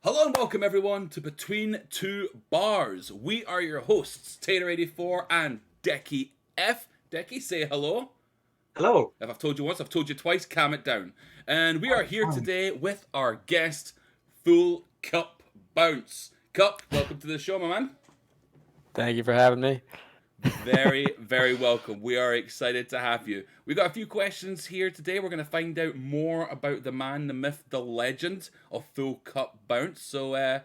Hello and welcome everyone to Between Two Bars. We are your hosts, Tater84 and Decky F. Decky, say hello. Hello. If I've told you once, I've told you twice, calm it down. And we are here today with our guest, FullCupBounce. Cup, welcome to the show, my man. Thank you for having me. Very, very welcome. We are excited to have you. We got a few questions here today. We're going to find out more about the man, the myth, the legend of FullCupBounce. So, yeah,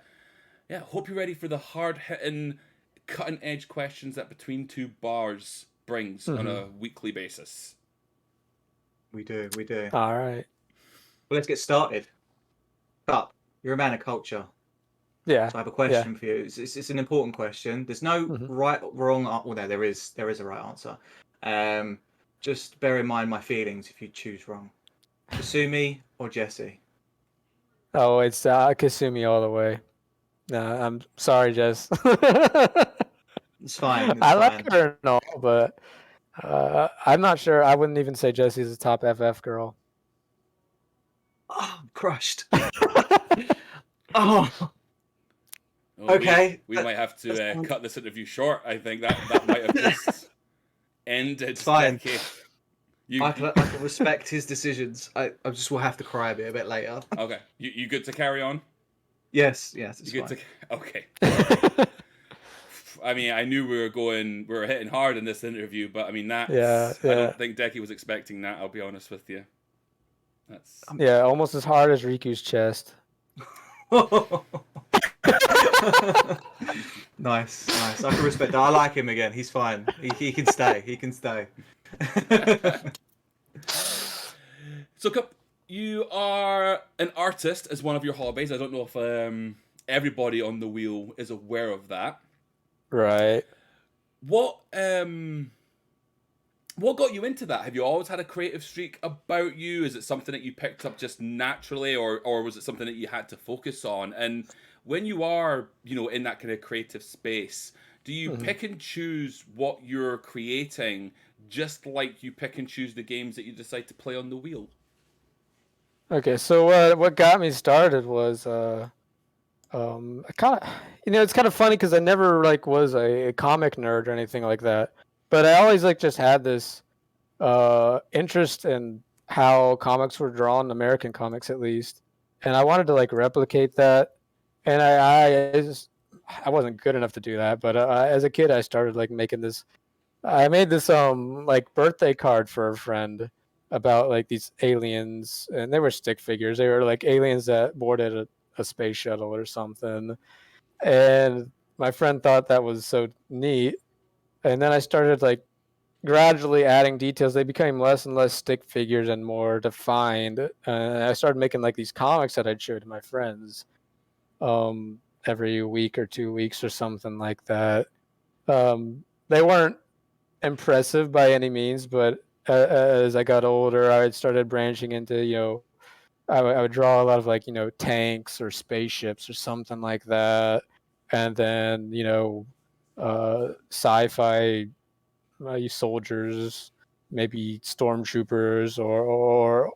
hope you're ready for the hard-hitting, cutting-edge questions that Between Two Bars brings on a weekly basis. We do. All right. Well, let's get started. Cup, you're a man of culture. Yeah. So I have a question for you. It's an important question. There's no right or wrong. Well, there is a right answer. Just bear in mind my feelings if you choose wrong. Kasumi or Jesse? Oh, it's Kasumi all the way. No, I'm sorry, Jess. It's fine. I like her and all, but I'm not sure. I wouldn't even say Jessie's a top FF girl. Oh, I'm crushed. Oh. Okay. We might have to cut this interview short. I think that might have just ended. It's fine. I can respect his decisions. I just will have to cry a bit later. Okay. You good to carry on? Yes, it's you fine. Okay. I mean, I knew we were hitting hard in this interview, but I mean I don't think Decky was expecting that, I'll be honest with you. Yeah, almost as hard as Riku's chest. Nice. I can respect that. I like him again. He's fine. He can stay. So, Cup, you are an artist as one of your hobbies. I don't know if everybody on the wheel is aware of that. Right. What got you into that? Have you always had a creative streak about you? Is it something that you picked up just naturally, or was it something that you had to focus on? And when you are, in that kind of creative space, do you pick and choose what you're creating, just like you pick and choose the games that you decide to play on the wheel? Okay, so what got me started was I kind of, it's kind of funny because I never was a comic nerd or anything like that, but I always just had this interest in how comics were drawn, American comics at least, and I wanted to replicate that. And I wasn't good enough to do that, but as a kid I started making this. I made this birthday card for a friend about these aliens, and they were stick figures. They were aliens that boarded a space shuttle or something. And my friend thought that was so neat. And then I started gradually adding details. They became less and less stick figures and more defined. And I started making these comics that I'd show to my friends every week or 2 weeks or something like that. They weren't impressive by any means, but as I got older, I started branching into, I would draw a lot of tanks or spaceships or something like that. And then, sci-fi soldiers, maybe stormtroopers or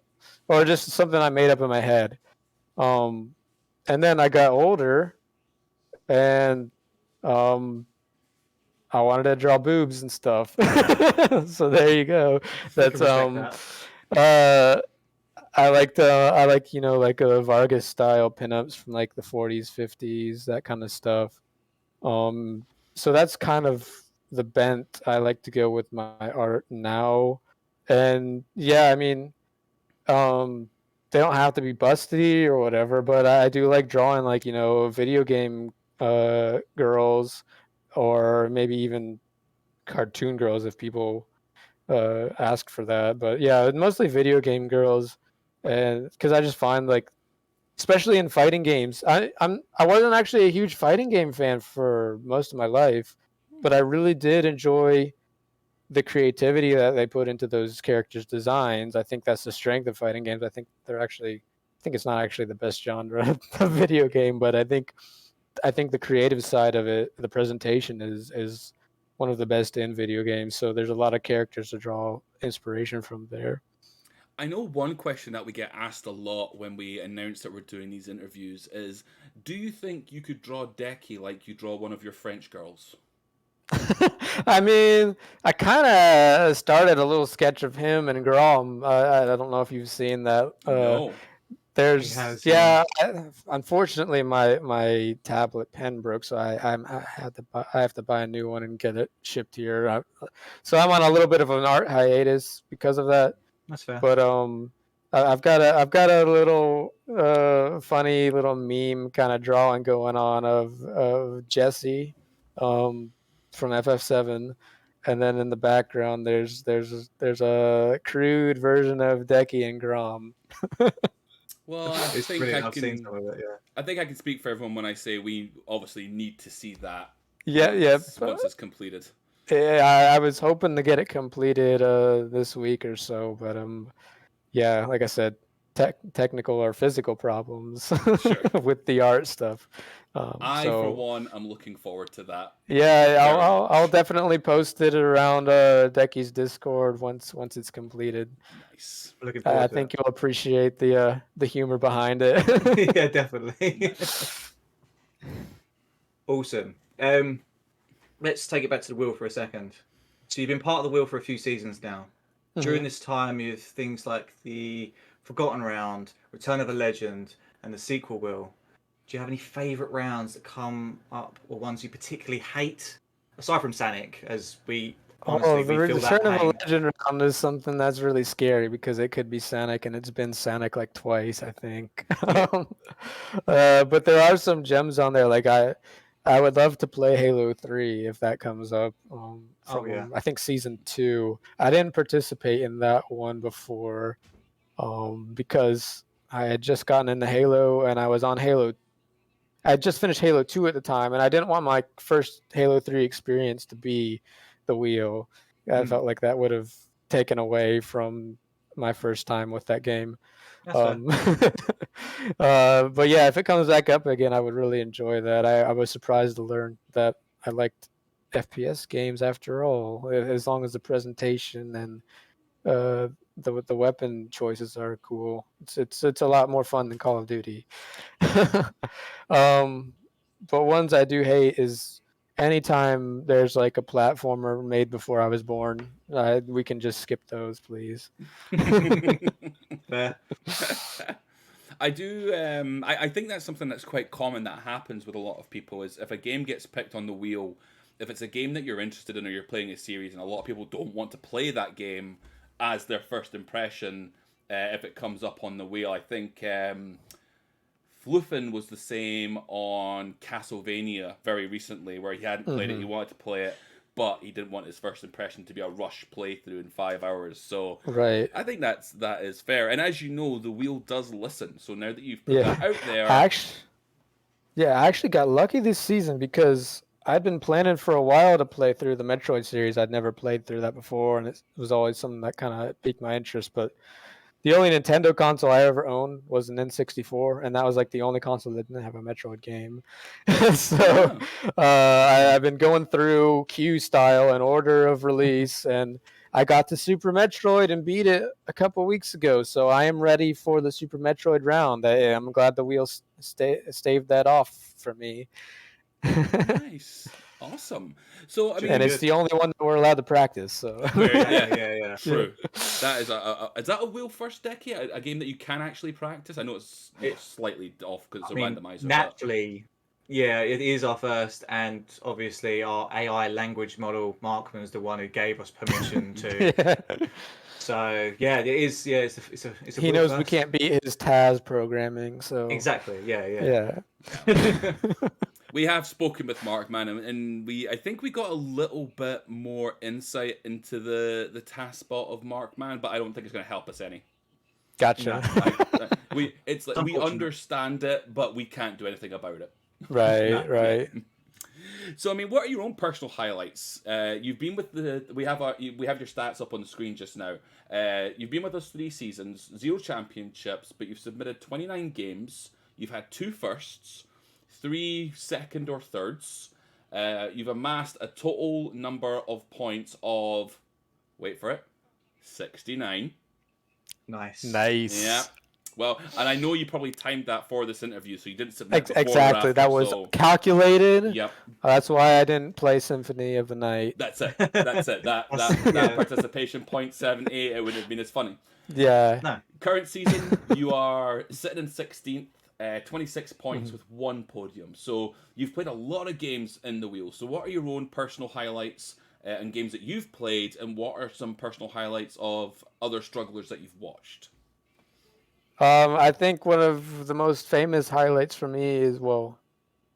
just something I made up in my head. And then I got older and I wanted to draw boobs and stuff. So there you go. That's I like Vargas style pinups from the 40s, 50s, that kind of stuff. So that's kind of the bent I like to go with my art now. And yeah, I mean, they don't have to be busty or whatever, but I do like drawing video game girls, or maybe even cartoon girls if people ask for that. But yeah, mostly video game girls, and because I just find especially in fighting games, I wasn't actually a huge fighting game fan for most of my life, but I really did enjoy the creativity that they put into those characters' designs. I think that's the strength of fighting games. I think it's not actually the best genre of video game, but I think the creative side of it, the presentation is one of the best in video games. So there's a lot of characters to draw inspiration from there. I know one question that we get asked a lot when we announce that we're doing these interviews is, do you think you could draw Decky like you draw one of your French girls? I mean, I kind of started a little sketch of him and Grom. I don't know if you've seen that. No. He has, Unfortunately, my tablet pen broke, so I have to buy a new one and get it shipped here. So I'm on a little bit of an art hiatus because of that. That's fair. But I've got a little funny little meme kind of drawing going on of Jesse from FF7, and then in the background there's a crude version of Decky and Grom. Well, I It's think brilliant. I I've seen can. some of it. Yeah. I think I can speak for everyone when I say we obviously need to see that. Yeah. Once it's completed. Yeah, I was hoping to get it completed this week or so, but yeah, like I said, technical or physical problems Sure. with the art stuff. For one, am looking forward to that. Yeah, very I'll much. definitely post it around Decky's Discord once it's completed. Nice. Looking forward I to think it. you'll appreciate the humor behind it. Yeah, definitely. Awesome. Let's take it back to the wheel for a second. So you've been part of the wheel for a few seasons now. During this time, you have things like the Forgotten Round, Return of a Legend, and the sequel wheel. Do you have any favourite rounds that come up, or ones you particularly hate? Aside from Sanic, as we honestly The we feel that Return of a pain. Legend round is something that's really scary because it could be Sanic, and it's been Sanic like twice, I think. Yeah. But there are some gems on there. Like I would love to play Halo 3 if that comes up. From yeah. I think season 2. I didn't participate in that one before, because I had just gotten into Halo and I was on Halo. I had just finished Halo 2 at the time, and I didn't want my first Halo 3 experience to be the wheel. I felt like that would have taken away from my first time with that game. That's fair. But yeah, if it comes back up again, I would really enjoy that. I was surprised to learn that I liked FPS games after all, as long as the presentation and the weapon choices are cool. It's a lot more fun than Call of Duty. But ones I do hate is anytime there's like a platformer made before I was born. We can just skip those, please. Fair. I do. I think that's something that's quite common that happens with a lot of people. Is if a game gets picked on the wheel, if it's a game that you're interested in or you're playing a series, and a lot of people don't want to play that game as their first impression, if it comes up on the wheel. I think Fluffin was the same on Castlevania very recently, where he hadn't played it, he wanted to play it, but he didn't want his first impression to be a rush playthrough in 5 hours. So right. I think that is fair. And as you know, the wheel does listen. So now that you've put that out there, I actually got lucky this season because I'd been planning for a while to play through the Metroid series. I'd never played through that before, and it was always something that kind of piqued my interest. But the only Nintendo console I ever owned was an N64, and that was like the only console that didn't have a Metroid game. So I've been going through queue style and order of release, and I got to Super Metroid and beat it a couple weeks ago. So I am ready for the Super Metroid round. I'm glad the wheel staved that off for me. Nice. Awesome. So I mean, and it's the only one that we're allowed to practice. So yeah. True. That is is that a wheel first Decky? A game that you can actually practice? I know it's slightly off because it's a randomizer. Naturally, yeah, it is our first, and obviously our AI language model, Markman's the one who gave us permission to. Yeah. So yeah, it is. Yeah, it's a. He knows we can't beat his Taz programming, so exactly. Yeah. We have spoken with Markman, and I think we got a little bit more insight into the taskbot of Markman, but I don't think it's going to help us any. Gotcha. We understand it, but we can't do anything about it. Right. So I mean, what are your own personal highlights? You've been with we have your stats up on the screen just now. You've been with us 3 seasons, 0 championships, but you've submitted 29 games. You've had 2 firsts, 3 second or thirds. You've amassed a total number of points of, wait for it, 69. Nice. Nice. Yeah. Well, and I know you probably timed that for this interview, so you didn't submit before Exactly. or after, That was so... calculated. Yep. That's why I didn't play Symphony of the Night. That's it. That's it. That participation 0.78, it wouldn't have been as funny. Yeah. No. Current season, you are sitting in 16th, 26 points with 1 podium. So you've played a lot of games in the wheel. So what are your own personal highlights and games that you've played, and what are some personal highlights of other strugglers that you've watched? I think one of the most famous highlights for me is, well,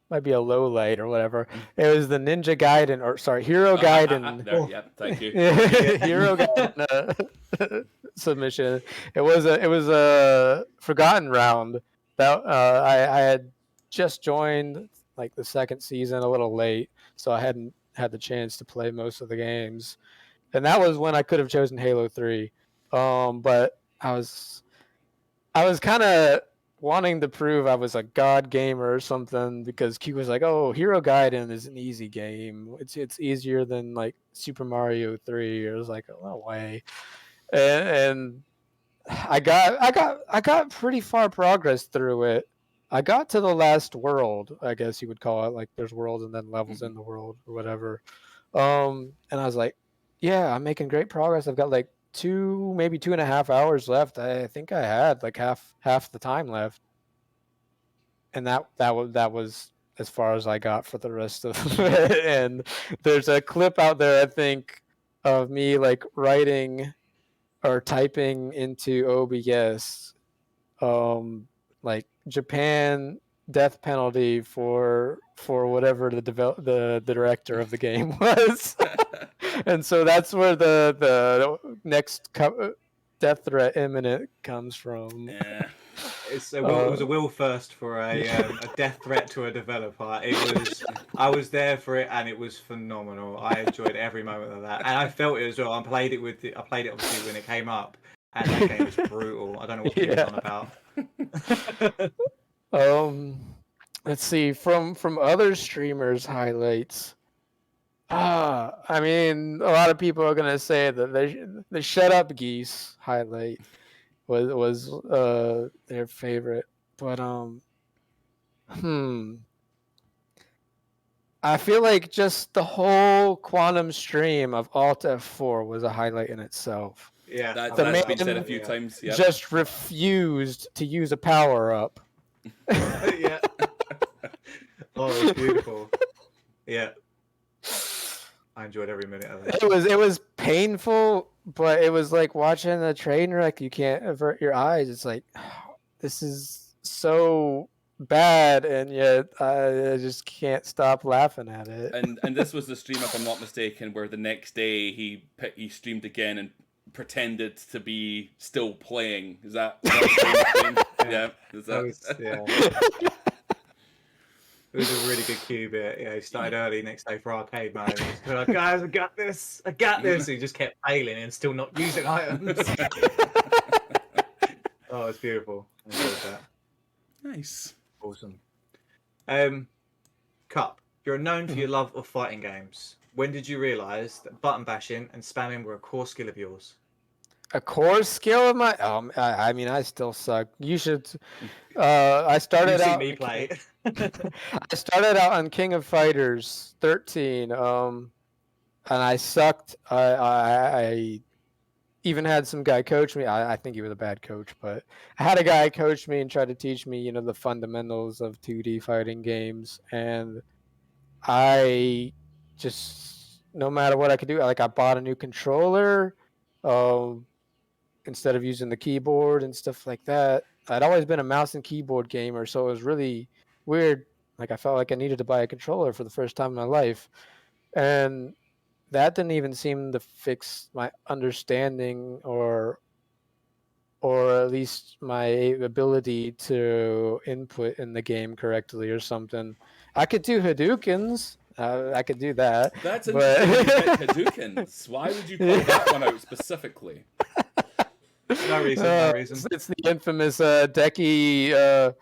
might be a low light or whatever. It was the Ninja Gaiden, or sorry, Hero Gaiden. There, yeah, thank you. Hero Gaiden submission. It was a forgotten round that I had just joined like the second season a little late, so I hadn't had the chance to play most of the games, and that was when I could have chosen Halo 3. But I was kind of wanting to prove I was a god gamer or something, because Q was like, "Oh, Hero Gaiden is an easy game. It's easier than like Super Mario 3." I was like, "Oh, no way." And I got pretty far progress through it. I got to the last world, I guess you would call it. Like there's worlds and then levels in the world or whatever. And I was like, "Yeah, I'm making great progress. I've got like maybe 2.5 hours left. I think I had like half the time left." And that was as far as I got for the rest of it. And there's a clip out there, I think, of me like writing or typing into OBS, like Japan death penalty for whatever the director of the game was. And so that's where the next death threat imminent comes from. Yeah. It was a will first for a death threat to a developer. I was there for it, and it was phenomenal. I enjoyed every moment of that, and I felt it as well. I played it obviously when it came up, and that game was brutal. I don't know what people on about. Let's see, from other streamers' highlights. I mean, a lot of people are gonna say that the Shut Up Geese highlight was their favorite, but I feel like just the whole quantum stream of Alt F4 was a highlight in itself. Yeah, That's man been said a few times. Yep. Just refused to use a power up. Yeah. Oh, it was beautiful. Yeah. I enjoyed every minute of it. It was painful, but it was like watching a train wreck. You can't avert your eyes. It's like, oh, this is so bad, and yet I just can't stop laughing at it. And this was the stream, if I'm not mistaken, where the next day he streamed again and pretended to be still playing. Is that yeah? Yeah. It was a really good Q bit. Yeah, he started early next day for arcade mode. He's like, "Guys, I got this. I got this." And he just kept failing and still not using items. Oh, it's beautiful. I enjoyed that. Nice. Awesome. Cup, you're known for your love of fighting games. When did you realise that button bashing and spamming were a core skill of yours? A core skill of my I mean, I still suck. You should I started out me play. I started out on King of Fighters 13 and I sucked. I even had some guy coach me. I think he was a bad coach, but I had a guy coach me and try to teach me, you know, the fundamentals of 2D fighting games, and I just, no matter what I could do, like I bought a new controller instead of using the keyboard and stuff like that. I'd always been a mouse and keyboard gamer, so it was really weird. Like I felt like I needed to buy a controller for the first time in my life, and that didn't even seem to fix my understanding or at least my ability to input in the game correctly or something. I could do Hadoukens. I could do that. That's interesting. You picked Hadoukens. Why would you call that one out specifically? No reason. It's the infamous Decky.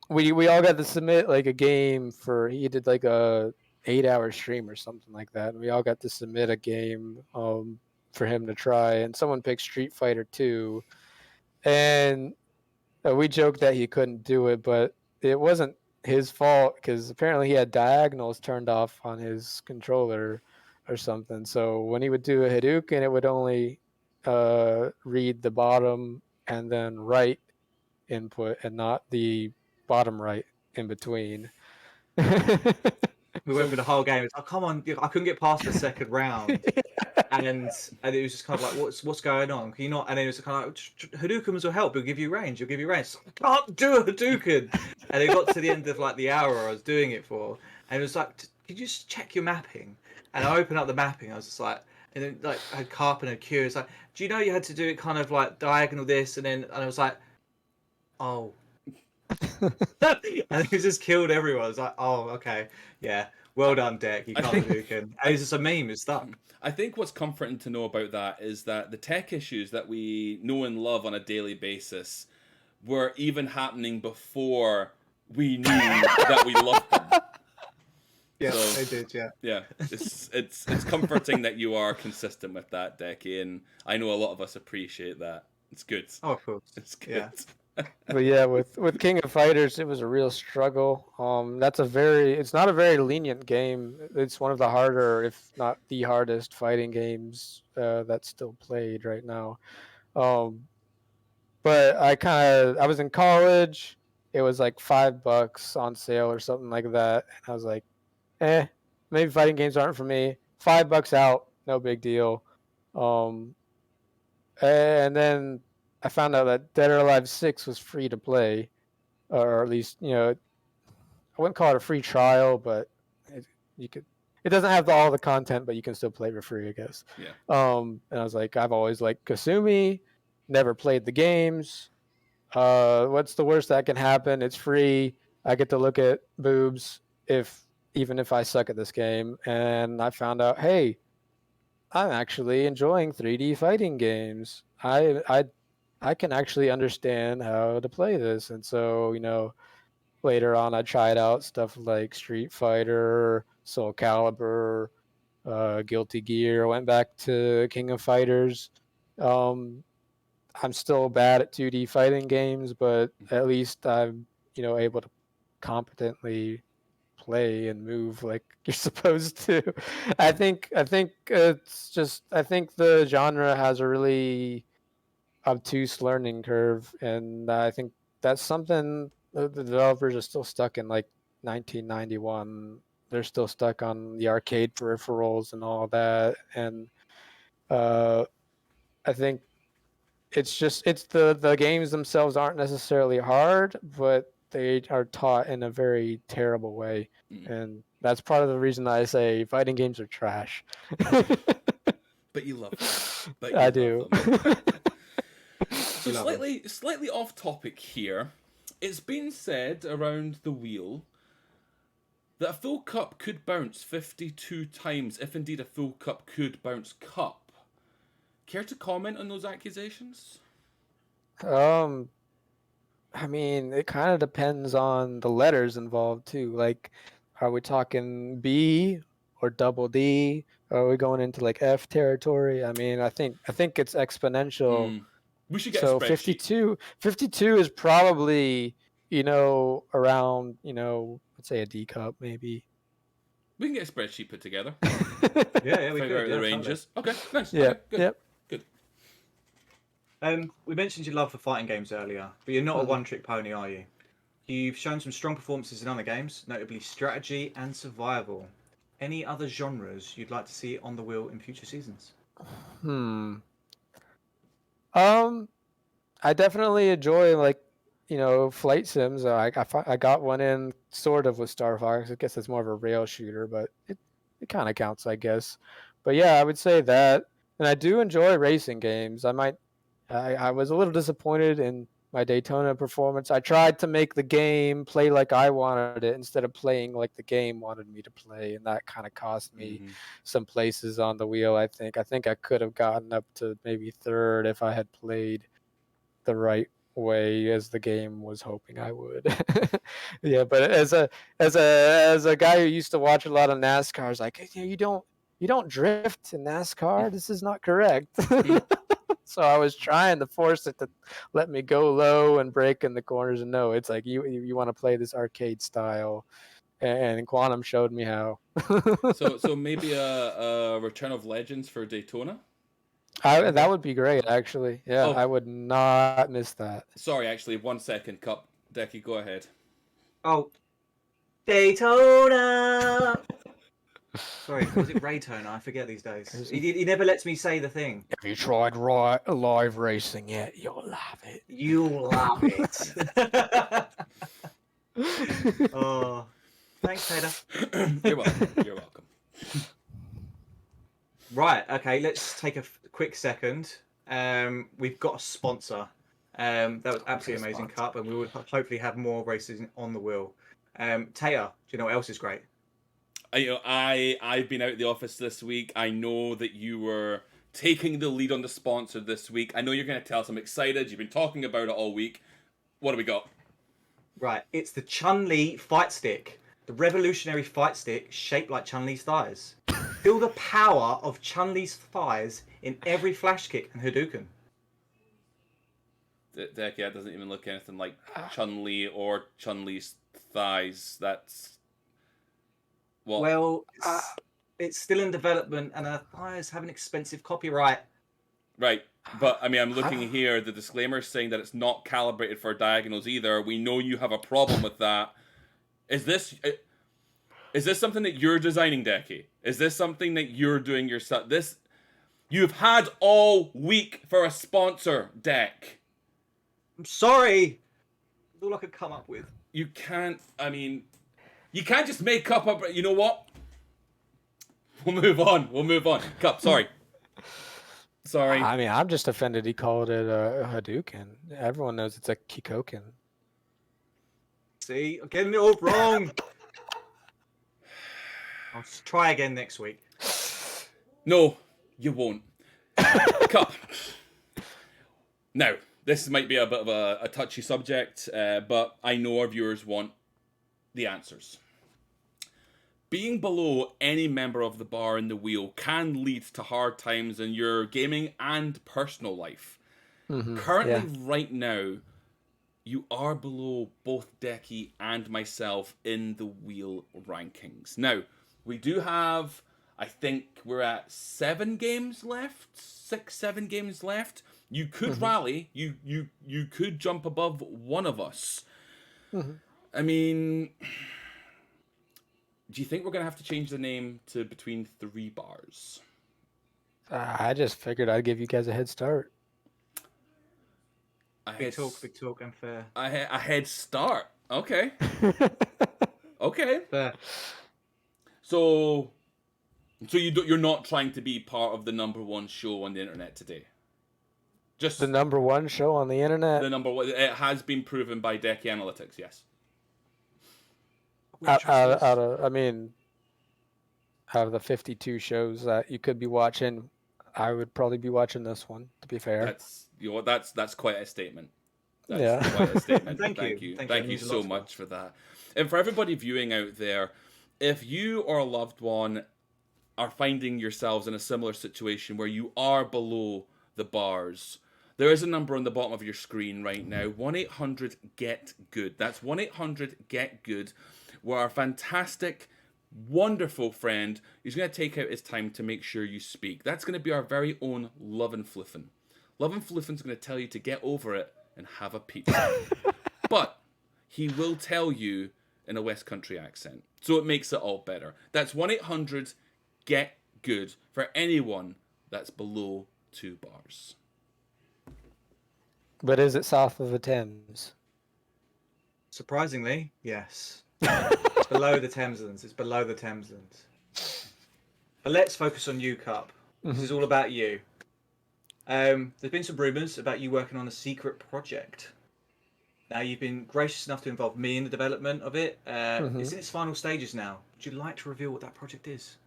We all got to submit like a game for. He did like a 8-hour stream or something like that, and we all got to submit a game for him to try. And someone picked Street Fighter 2, And we joked that he couldn't do it, but it wasn't his fault because apparently he had diagonals turned off on his controller or something. So when he would do a Hadouken, it would only read the bottom and then right input and not the bottom right in between. We went through the whole game. It's like, come on, I couldn't get past the second round, and it was just kind of like, what's going on? Can you not? And then it was kind of like, Hadoukens will help. He'll give you range. He'll give you range. I can't do a Hadouken. And it got to the end of like the hour I was doing it for, and it was like, could you just check your mapping? And I opened up the mapping. I was just like, and then like I had Carp and a Q. It's like, do you know you had to do it kind of like diagonal this, and I was like, oh. And he just killed everyone. I was like, oh, okay, yeah, well done, Deck. You can't Hadouken. And it's just a meme. It's stuck. I think what's comforting to know about that is that the tech issues that we know and love on a daily basis were even happening before we knew that we loved them. Yeah, So, they did. Yeah. Yeah, it's comforting that you are consistent with that, Decky, and I know a lot of us appreciate that. It's good. Oh, of course. It's good. Yeah. But yeah, with King of Fighters, it was a real struggle. It's not a very lenient game. It's one of the harder, if not the hardest, fighting games that's still played right now. But I was in college. It was like $5 on sale or something like that, and I was like, maybe fighting games aren't for me. $5 out, no big deal. And then I found out that Dead or Alive 6 was free to play, or at least, I wouldn't call it a free trial, but it doesn't have all the content, but you can still play for free, I guess. Yeah. And I was like, I've always liked Kasumi, never played the games. What's the worst that can happen? It's free. I get to look at boobs even if I suck at this game. And I found out, hey, I'm actually enjoying 3D fighting games. I can actually understand how to play this. And so, later on I tried out stuff like Street Fighter, Soul Calibur, Guilty Gear, went back to King of Fighters. I'm still bad at 2D fighting games, but at least I'm, able to competently play and move like you're supposed to. I think it's just, I think the genre has a really obtuse learning curve, and I think that's something the developers are still stuck in, like 1991. They're still stuck on the arcade peripherals and all that, and I think it's the games themselves aren't necessarily hard, but they are taught in a very terrible way, and that's part of the reason I say fighting games are trash. But you love them. But I do. So slightly off topic here. It's been said around the wheel that a full cup could bounce 52 times if indeed a full cup could bounce cup. Care to comment on those accusations? I mean, it kind of depends on the letters involved too. Like, are we talking B or double D? Are we going into like F territory? I mean, I think it's exponential. We should get so a spreadsheet. 52 is probably, around, let's say a D cup maybe. We can get a spreadsheet put together. Yeah, we Figure could. out the ranges. Okay, nice. Yeah, okay, good. yep. Good. We mentioned your love for fighting games earlier, but you're not a one-trick pony, are you? You've shown some strong performances in other games, notably strategy and survival. Any other genres you'd like to see on the wheel in future seasons? I definitely enjoy flight sims. I got one in sort of with Star Fox. I guess it's more of a rail shooter, but it kind of counts, I guess. But yeah, I would say that, and I do enjoy racing games. I was a little disappointed in my Daytona performance. I tried to make the game play like I wanted it instead of playing like the game wanted me to play, and that kind of cost me some places on the wheel. I think I could have gotten up to maybe third if I had played the right way as the game was hoping I would. Yeah, but as a guy who used to watch a lot of NASCAR, like, you don't you don't drift in NASCAR. This is not correct. So I was trying to force it to let me go low and brake in the corners. And no, it's like you want to play this arcade style. And Quantum showed me how. So maybe a Return of Legends for Daytona? That would be great, actually. Yeah, Oh. I would not miss that. Sorry, actually, 1 second, Cup. Decky, go ahead. Oh, Daytona. Sorry, was it Raytona? I forget these days. He never lets me say the thing. Have you tried live racing yet? You'll love it. You'll love it. Oh, thanks, Taylor. You're welcome. You're welcome. Right, okay, let's take a quick second. We've got a sponsor. That was absolutely amazing, Cup, and we will hopefully have more races on the wheel. Taya, do you know what else is great? I've been out of the office this week. I know that you were taking the lead on the sponsor this week. I know you're going to tell us. I'm excited. You've been talking about it all week. What do we got? Right, it's the Chun-Li fight stick. The revolutionary fight stick shaped like Chun-Li's thighs. Feel the power of Chun-Li's thighs in every flash kick and Hadouken. Decky, that doesn't even look anything like Chun-Li or Chun-Li's thighs. That's... What? Well, it's still in development, and her thighs have an expensive copyright. Right, but I mean, I'm looking here. The disclaimer is saying that it's not calibrated for diagonals either. We know you have a problem with that. Is this something that you're designing, Decky? Is this something that you're doing yourself? You've had all week for a sponsor, Deck. I'm sorry. That's all I could come up with. You can't. I mean, you can't just make up a... You know what? We'll move on. Cup, sorry. Sorry. I mean, I'm just offended he called it a Hadouken. Everyone knows it's a Kikoken. See, I'm getting it all wrong. I'll try again next week. No, you won't. Cup. Now, this might be a bit of a touchy subject, but I know our viewers want the answers. Being below any member of the bar in the wheel can lead to hard times in your gaming and personal life. Currently, right now, you are below both Decky and myself in the wheel rankings. Now, we do have, I think we're at 7 games left, 6-7 games left. You could rally, you could jump above one of us. I mean, do you think we're going to have to change the name to Between 3 Bars? I just figured I'd give you guys a head start. Big talk, and fair. A head start. Okay. Okay. Fair. So you're not trying to be part of the #1 show on the internet today? Just the #1 show on the internet? The #1. It has been proven by Decky Analytics, yes. Out of the 52 shows that you could be watching, I would probably be watching this one, to be fair. That's quite a statement. That's quite a statement. Thank you. Thank you so much for that. And for everybody viewing out there, if you or a loved one are finding yourselves in a similar situation where you are below the bars, there is a number on the bottom of your screen right now, 1-800-GET-GOOD. That's 1-800-GET-GOOD, where our fantastic, wonderful friend is going to take out his time to make sure you speak. That's going to be our very own Love and Fliffin. Love and Fliffin's going to tell you to get over it and have a pizza. But he will tell you in a West Country accent, so it makes it all better. That's 1-800-GET-GOOD for anyone that's below 2 bars. But is it south of the Thames? Surprisingly, yes. It's below the Thameslands. But let's focus on you, Cup. This is all about you. There's been some rumours about you working on a secret project. Now, you've been gracious enough to involve me in the development of it. It's in its final stages now. Would you like to reveal what that project is?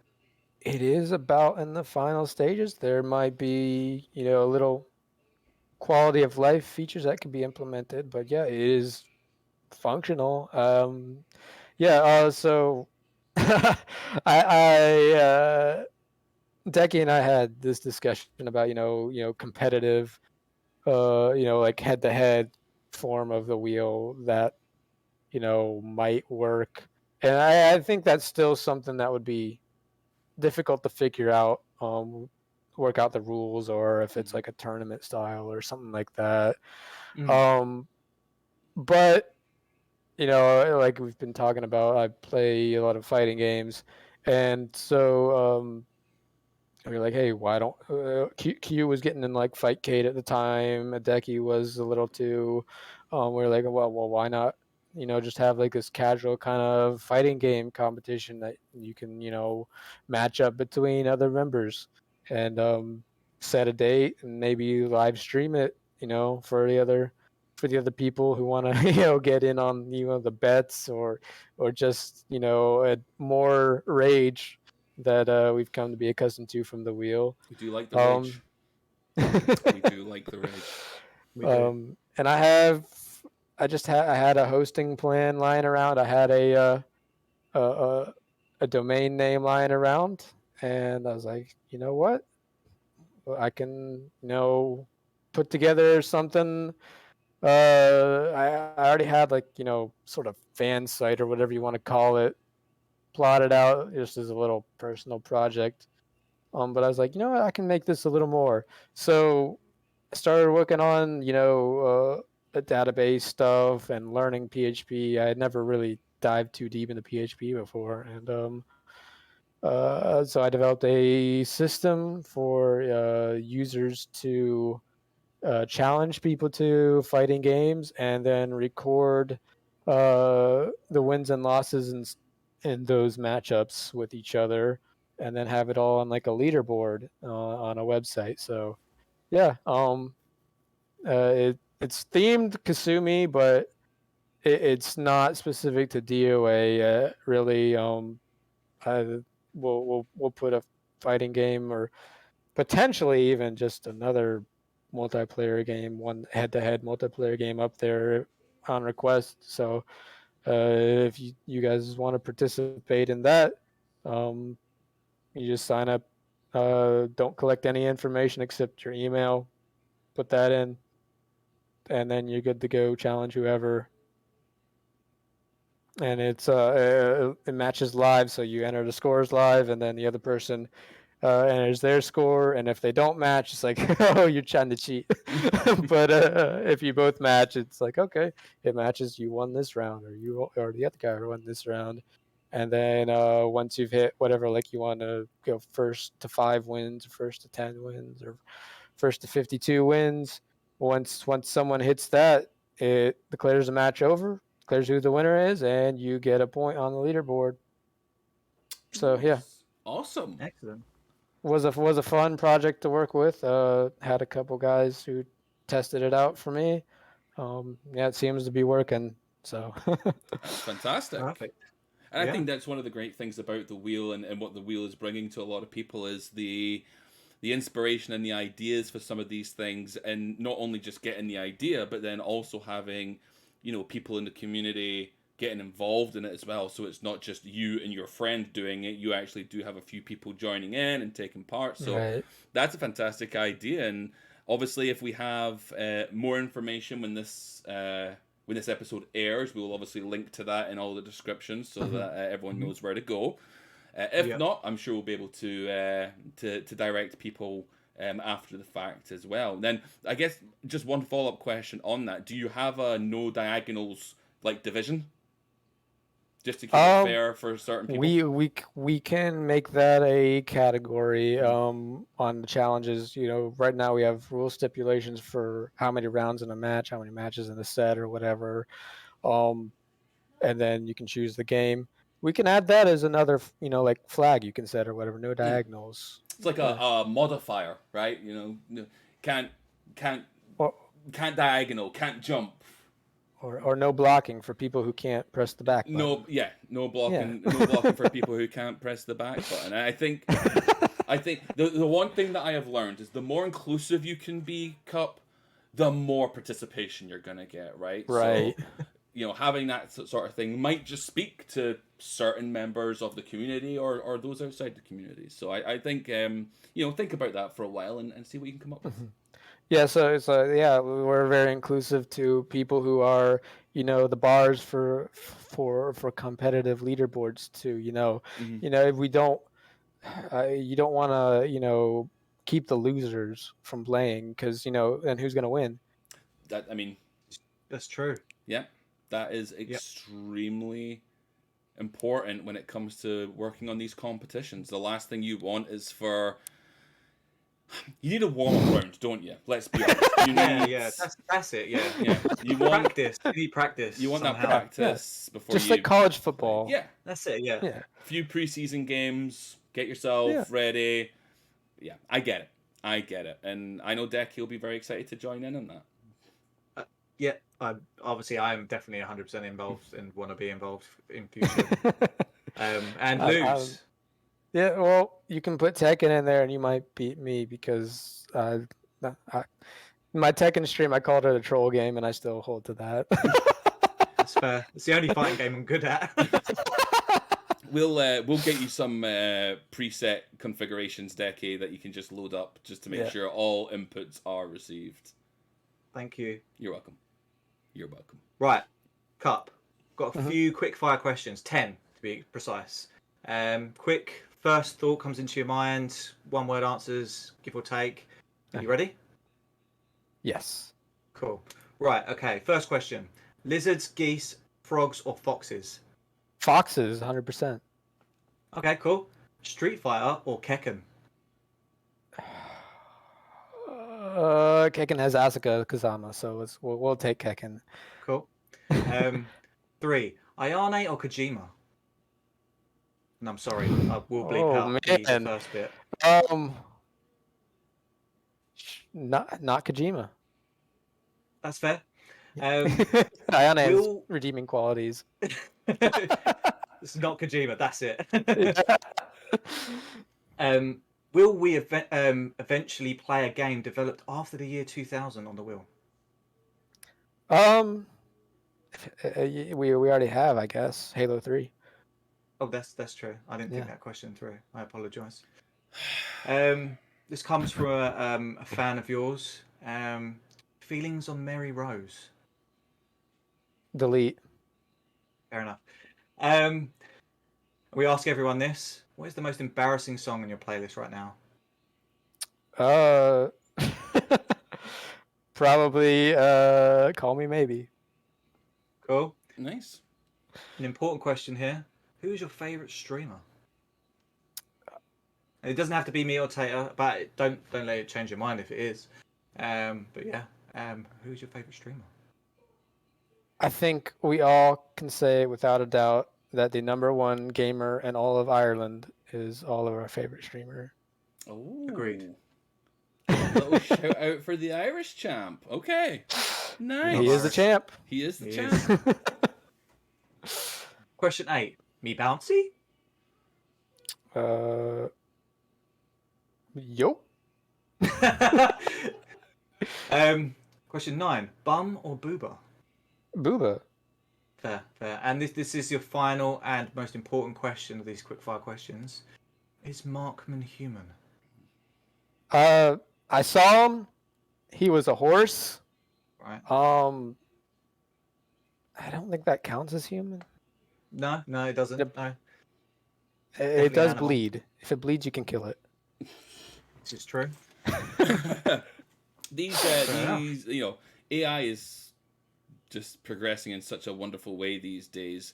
It is about in the final stages. There might be, a little quality of life features that could be implemented, but yeah, it is functional. So I Decky and I had this discussion about competitive, like head-to-head form of the wheel that might work, and I think that's still something that would be difficult to figure out, work out the rules, or if it's like a tournament style or something like that. But like we've been talking about, I play a lot of fighting games, and so we were like, hey, why don't Q was getting in like Fightcade at the time. Hideki was a little too. We were like, well, why not? Just have like this casual kind of fighting game competition that you can, match up between other members, and set a date and maybe live stream it, for the other people who want to, get in on the bets, or just more rage that we've come to be accustomed to from the wheel. We do like the rage. We do like the rage. And I had a hosting plan lying around. I had a domain name lying around, and I was like, you know what? I can put together something. I already had like sort of fan site or whatever you want to call it, plotted out just as a little personal project. But I was like, what? I can make this a little more. So I started working on, the database stuff and learning PHP. I had never really dived too deep into PHP before. And so I developed a system for users to challenge people to fighting games and then record the wins and losses in those matchups with each other, and then have it all on like a leaderboard on a website. So yeah, it's themed Kasumi, but it's not specific to DOA really. We'll put a fighting game, or potentially even just another multiplayer game, one head-to-head multiplayer game up there on request. So if you guys want to participate in that, you just sign up. Don't collect any information except your email. Put that in, and then you're good to go. Challenge whoever. And it matches live, so you enter the scores live, and then the other person enters their score. And if they don't match, it's like, oh, you're trying to cheat. But if you both match, it's like, okay, it matches. You won this round, or the other guy won this round. And then once you've hit whatever, like you want to go first to 5 wins, or first to 10 wins, or first to 52 wins. Once someone hits that, it declares the match over, declares who the winner is, and you get a point on the leaderboard. So yeah, awesome, excellent. Was a fun project to work with. Had a couple guys who tested it out for me. Yeah, it seems to be working. So that's fantastic. Perfect. And I think that's one of the great things about the wheel, and what the wheel is bringing to a lot of people is the inspiration and the ideas for some of these things, and not only just getting the idea, but then also having, people in the community getting involved in it as well. So it's not just you and your friend doing it. You actually do have a few people joining in and taking part. So that's a fantastic idea. And obviously, if we have more information when this episode airs, we will obviously link to that in all the descriptions so that everyone knows where to go. If not, I'm sure we'll be able to direct people after the fact as well. Then I guess just one follow-up question on that: do you have a no diagonals like division, just to keep it fair for certain people? We can make that a category on the challenges. Right now we have rule stipulations for how many rounds in a match, how many matches in a set, or whatever, and then you can choose the game. We can add that as another, like flag you can set or whatever. No diagonals. It's like a modifier, right? Can't diagonal, can't jump. Or no blocking for people who can't press the back button. No blocking for people who can't press the back button. And I think the one thing that I have learned is the more inclusive you can be, Cup, the more participation you're gonna get, right? Right. So, having that sort of thing might just speak to certain members of the community or those outside the community. So I think think about that for a while and see what you can come up with. Yeah, so it's we're very inclusive to people who are, the bars for competitive leaderboards too. If we don't, you don't want to, keep the losers from playing because then who's gonna win? That's true. Yeah, that is extremely important when it comes to working on these competitions. The last thing you want is you need a warm-up round, don't you? Let's be honest. That's it. Yeah. You want practice. You need practice. You want somehow. that practice before just like college football. Yeah, that's it. Yeah. Yeah. A few preseason games, get yourself ready. Yeah, I get it, and I know Decky will be very excited to join in on that. Yeah, I'm definitely 100% involved and want to be involved in future. And lose. Yeah, well, you can put Tekken in there, and you might beat me because my Tekken stream, I called it a troll game, and I still hold to that. That's fair. It's the only fighting game I'm good at. We'll get you some preset configurations, Decky, that you can just load up just to make sure all inputs are received. Thank you. You're welcome. You're welcome. Right, Cup. Got a few quick fire questions, 10 to be precise. Quick first thought comes into your mind, one word answers, give or take. Are you ready? Yes. Cool. Right, okay. First question. Lizards, geese, frogs, or foxes? Foxes, 100%. Okay, cool. Street Fighter or Kekken? Kekken has Asuka Kazama, so we'll take Kekken. Cool. 3. Ayane or Kojima? And I'm sorry, I will bleep out the first bit. Not Kojima. That's fair. Ayane has redeeming qualities. It's not Kojima, that's it. Will we eventually play a game developed after the year 2000 on the wheel? We already have, I guess, Halo 3. Oh, that's true. I didn't think that question through. I apologise. This comes from a fan of yours. Feelings on Mary Rose? Delete. Fair enough. We ask everyone this. What is the most embarrassing song on your playlist right now? Probably Call Me Maybe. Cool. Nice. An important question here. Who's your favourite streamer? It doesn't have to be me or Tater, but don't let it change your mind if it is. But yeah, who's your favourite streamer? I think we all can say without a doubt that the #1 gamer in all of Ireland is all of our favorite streamer. Oh, agreed. A little shout out for the Irish champ. Okay, nice. He is the champ. He is the champ. Question 8. Me Bouncy? Yo. Question 9. Bum or booba? Booba. Fair. And this is your final and most important question of these quickfire questions. Is Markman human? I saw him. He was a horse. Right. I don't think that counts as human. No, it doesn't. No. It does bleed. If it bleeds, you can kill it. This is true. These AI is just progressing in such a wonderful way these days.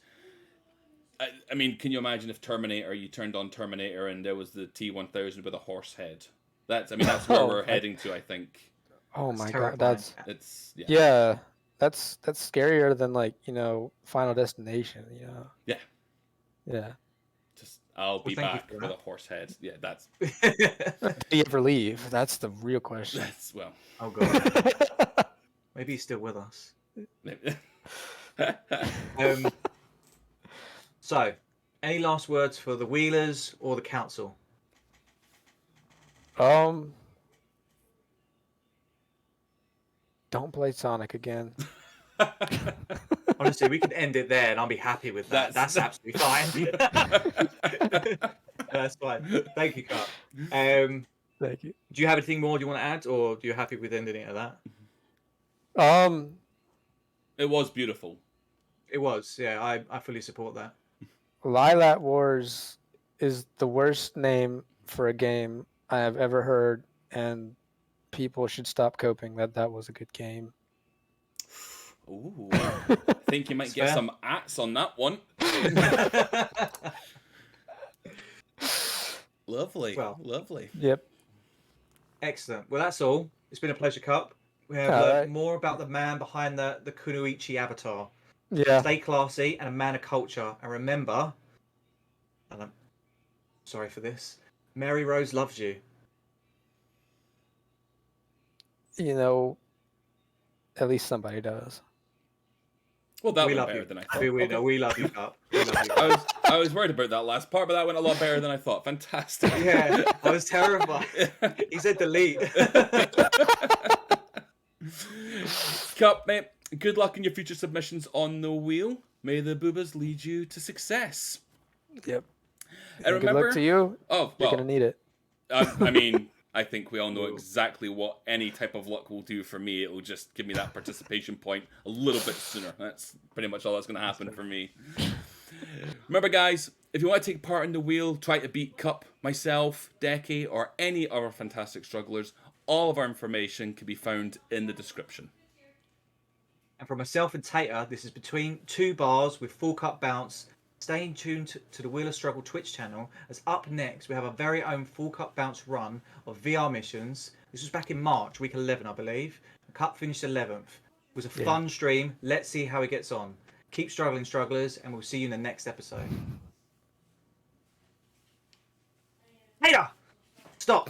I mean, can you imagine if you turned on Terminator and there was the T-1000 with a horse head? That's where we're heading to, I think. Oh my god, terrifying. that's scarier than Final Destination, Yeah. Just I'll be back with a horse head. Yeah, that's. Did he ever leave? That's the real question. Oh god. Maybe he's still with us. So, any last words for the Wheelers or the Council? Don't play Sonic again. Honestly, we could end it there, and I'll be happy with that. That's absolutely fine. That's fine. Thank you, Cup. Thank you. Do you have anything more you want to add, or are you happy with ending it at that? It was beautiful. It was, yeah. I fully support that. Lilac Wars is the worst name for a game I have ever heard, and people should stop coping that was a good game. Ooh, I think you might get some ats on that one. Lovely. Well, lovely. Yep. Excellent. Well, that's all. It's been a pleasure, Cup. We have learned more about the man behind the Kunoichi avatar. Yeah. Stay classy and a man of culture. And remember, and I'm sorry for this, Mary Rose loves you. You know, at least somebody does. Well, that We went love better you. than I thought. We love you, Cup. We love you. I was worried about that last part, but that went a lot better than I thought. Fantastic. Yeah, I was terrified. He said delete. Cup, mate, good luck in your future submissions on the wheel. May the boobas lead you to success. Yep. And remember, good luck to you. Oh, well, you're gonna need it. I mean, I think we all know exactly what any type of luck will do for me. It will just give me that participation point a little bit sooner. That's pretty much all that's going to happen for me. Remember, guys, if you want to take part in the wheel, try to beat Cup, myself, Decky, or any other fantastic strugglers, all of our information can be found in the description. And from myself and Tater, this is Between Two Bars with FullCupBounce. Stay tuned to the Wheel of Struggle Twitch channel, as up next we have our very own FullCupBounce run of VR missions. This was back in March, week 11, I believe. The Cup finished 11th. It was a fun stream. Let's see how he gets on. Keep struggling, strugglers, and we'll see you in the next episode. Tater! Stop!